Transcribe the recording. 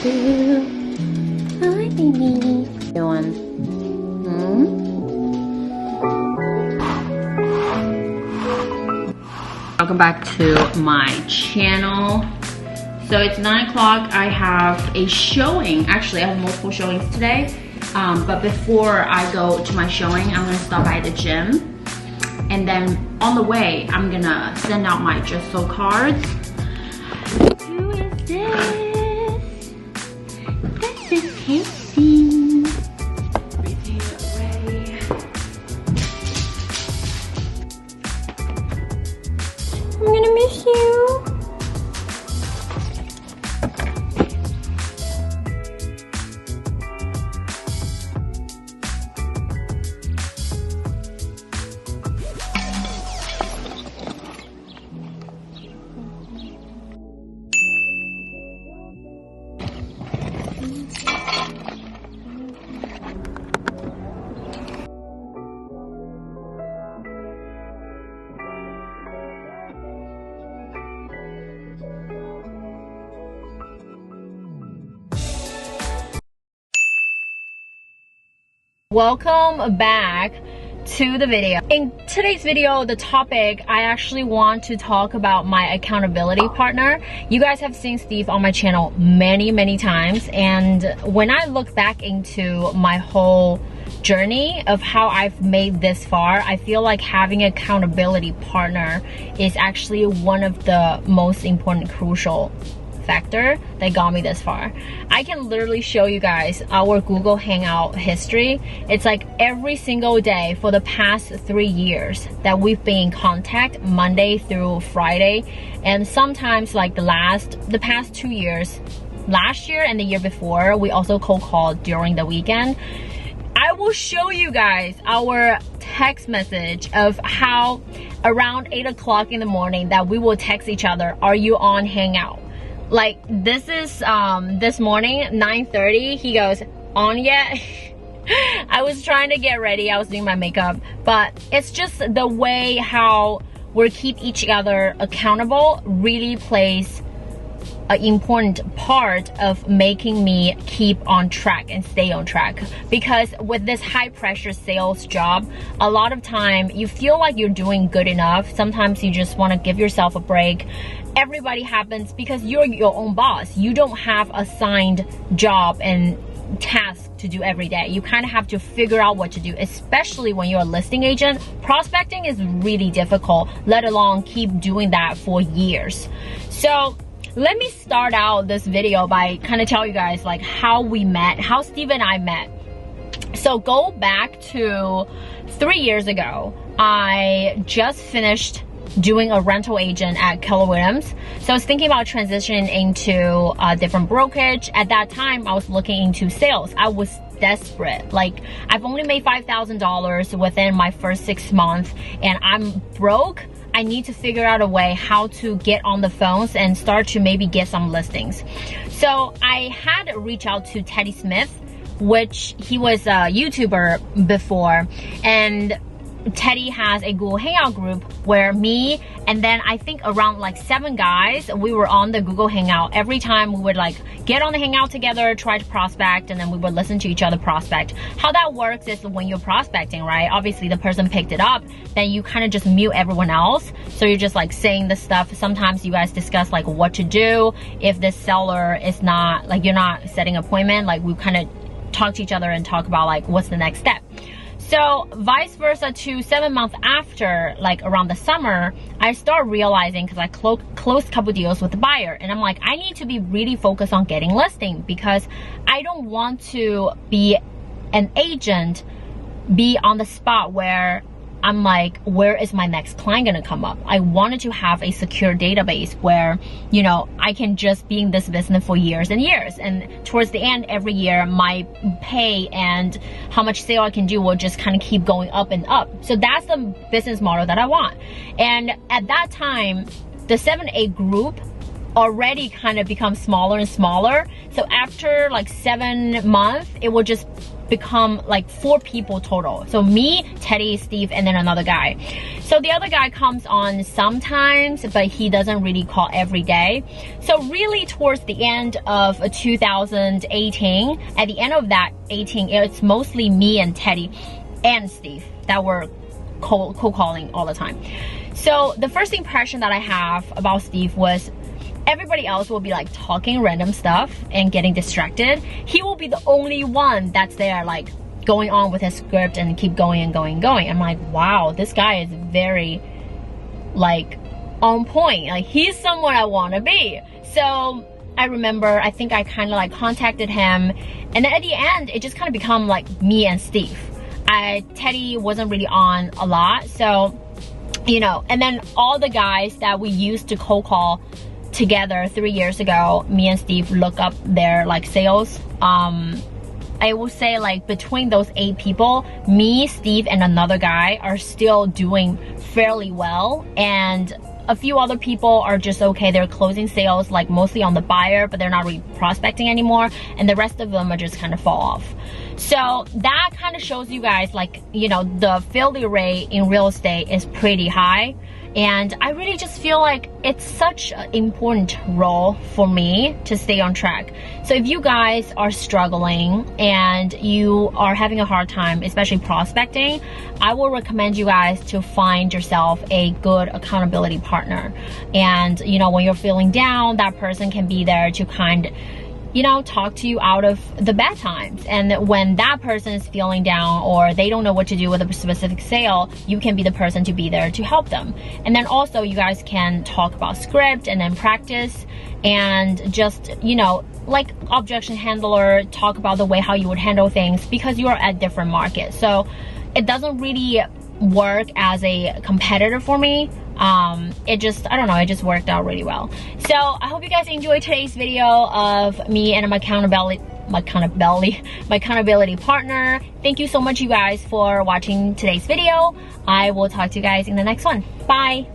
you. Hi, baby. Doing? Welcome back to my channel. So it's 9 o'clock. I have a showing. Actually, I have multiple showings today. But before I go to my showing, I'm gonna stop by the gym. And then on the way, I'm gonna send out my Just So cards. Who is this? This is Casey. Everything ready. I'm gonna miss you. Welcome back to the video. In today's video, the topic, I actually want to talk about my accountability partner. You guys have seen Steve on my channel many times, and when I look back into my whole journey of how I've made this far, I feel like having an accountability partner is actually one of the most important, crucial factor that got me this far. I can literally show you guys our Google Hangout history. It's like every single day for the past 3 years that we've been in contact, Monday through Friday, and sometimes like the past 2 years, last year and the year before, we also cold called during the weekend. I will show you guys our text message of how around 8 o'clock in the morning that we will text each other, are you on Hangout? Like this is this morning 9:30. He goes, on yet? I was trying to get ready, I was doing my makeup, but it's just the way how we keep each other accountable really plays an important part of making me keep on track and stay on track. Because with this high pressure sales job, a lot of time you feel like you're doing good enough. Sometimes you just want to give yourself a break. Everybody happens because you're your own boss. You don't have a assigned job and task to do every day. You kind of have to figure out what to do, especially when you're a listing agent. Prospecting is really difficult, let alone keep doing that for years. So let me start out this video by kind of tell you guys like how we met, how Steve and I met. So go back to 3 years ago. I just finished doing a rental agent at Keller Williams. So I was thinking about transitioning into a different brokerage. At that time, I was looking into sales. I was desperate. Like, I've only made $5,000 within my first 6 months and I'm broke. I need to figure out a way how to get on the phones and start to maybe get some listings. So I had reached out to Teddy Smith, which he was a YouTuber before, and Teddy has a Google Hangout group where me and then I think around like 7 guys, we were on the Google Hangout. Every time we would like get on the Hangout together, try to prospect, and then we would listen to each other prospect. How that works is when you're prospecting, right? Obviously the person picked it up, then you kind of just mute everyone else. So you're just like saying the stuff. Sometimes you guys discuss like what to do if this seller is not, like you're not setting an appointment, like we kind of talk to each other and talk about like what's the next step. So vice versa to 7 months after, like around the summer, I start realizing, because I closed a couple deals with the buyer, and I'm like, I need to be really focused on getting listing because I don't want to be an agent, be on the spot where I'm like, where is my next client gonna come up? I wanted to have a secure database where, you know, I can just be in this business for years and years. And towards the end, every year, my pay and how much sale I can do will just kind of keep going up and up. So that's the business model that I want. And at that time, the 7-8 group already kind of become smaller and smaller. So after like 7 months, it will just become like 4 people total. So me, Teddy, Steve, and then another guy. So the other guy comes on sometimes, but he doesn't really call every day. So really towards the end of 2018, at the end of that 18, it's mostly me and Teddy and Steve that were cold calling all the time. So the first impression that I have about Steve was everybody else will be like talking random stuff and getting distracted. He will be the only one that's there like going on with his script and keep going and going and going. I'm like, wow, this guy is very like on point. Like he's someone I want to be. So I remember, I think I kind of like contacted him, and then at the end it just kind of become like me and Steve. Teddy wasn't really on a lot, so you know, and then all the guys that we used to cold call together 3 years ago, me and Steve look up their like sales. I will say like between those 8 people, me, Steve, and another guy are still doing fairly well, and a few other people are just okay. They're closing sales like mostly on the buyer, but they're not really prospecting anymore, and the rest of them are just kind of fall off. So that kind of shows you guys like, you know, the failure rate in real estate is pretty high. And I really just feel like it's such an important role for me to stay on track. So if you guys are struggling and you are having a hard time, especially prospecting, I will recommend you guys to find yourself a good accountability partner. And you know, when you're feeling down, that person can be there to kind of, you know, talk to you out of the bad times. And when that person is feeling down or they don't know what to do with a specific sale, you can be the person to be there to help them. And then also you guys can talk about script and then practice and just, you know, like objection handler, talk about the way how you would handle things, because you are at different markets. So it doesn't really work as a competitor for me. It just, I don't know, it just worked out really well. So I hope you guys enjoyed today's video of me and my accountability partner. Thank you so much, you guys, for watching today's video. I will talk to you guys in the next one. Bye.